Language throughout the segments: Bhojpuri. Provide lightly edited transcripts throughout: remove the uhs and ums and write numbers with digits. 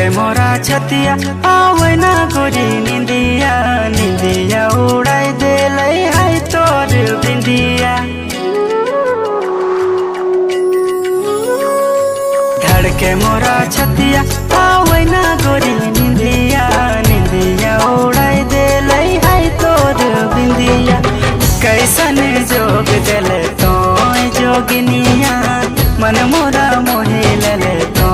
धड़के मोरा छतिया आवे ना गोरी निंदिया निंदिया उड़ाई देले है तोर बिंदिया। धड़के मोरा छतिया आवे ना गोरी निंदिया निंदिया उड़ाई देले है तोर बिंदिया। कैसन जोग देले तो जोगिनिया मन मोरा मोहे लले तो।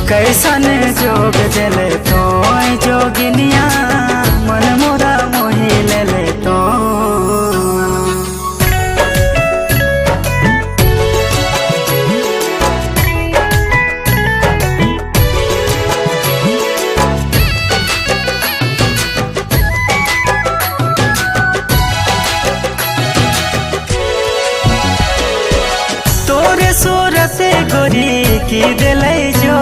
कैसन जोग देले तो जोगिनिया मन मोरा मोहे लले तो। तोरे सोर से गोरी की दिले जो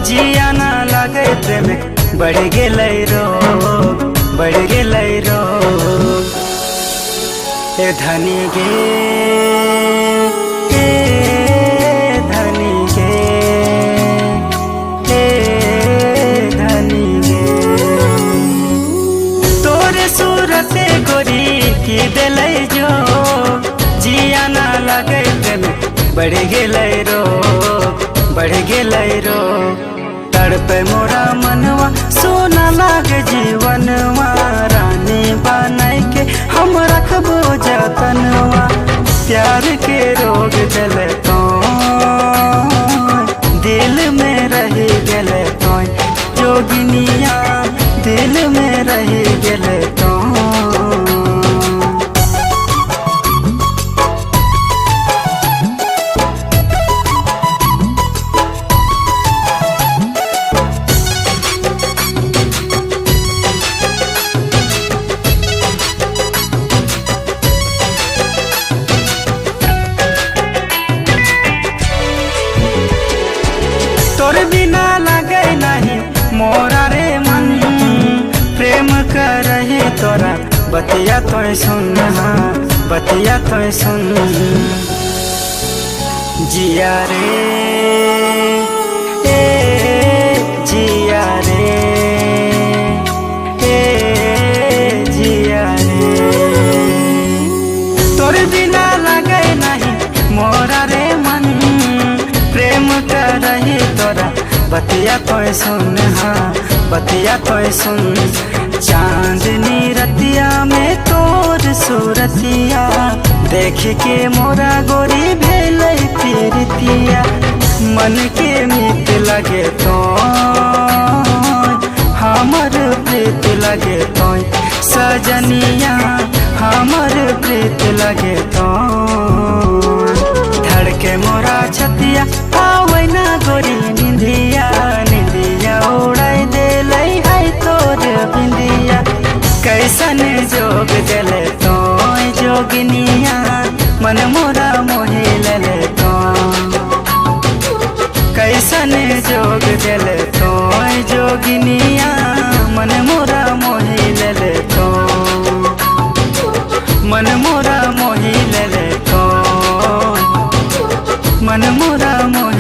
जिया ना लगे प्रेम बढ़ गेलै रोग बढ़ गेलै रोग। ए धनी गे ए धनी गे ए धनी गे। तोरे सूर से गोरी की दिलै जो जिया ना लगे प्रेम बढ़ गेलै रोग बढ़ गेलै रोग। तड़पे मोरा मनवा सोना लागे जीवनवा रानी बनाई के हम रखबो जतनवा। प्यार के रोग दिले तो दिल में रही गेले तो जोगिनिया दिल में रही गेले तो। तोर बिना लगे नहीं मोरा रे मन प्रेम करही तोरा बतिया तो सुन बतिया तो सुन। जिया रे ए जिया रे ए जिया रे। तोर बिना लगे नहीं मोरा रे मन प्रेम करही तोरा बतिया तो सुन बतिया तो सुन। चांदनी रतिया में तोर सूरतिया देख के मोरा गोरी भेलै पीरतिया। मन के मीत लगे तो हमर प्रीत लगे तो सजनिया हमर प्रीत लगे तो। धड़के मोरा छतिया आवे ना गोरी निंदिया निंदिया उड़ाई देले है तोर बिंदिया। कैसन जोग देले तो जोगिनिया मन मोरा मोहे लले तो। कैसन जोग देले तो जोगिनिया मन मोरा मोहे लले तो। मन मोरा मोहे लले तो मन मोरा मोहे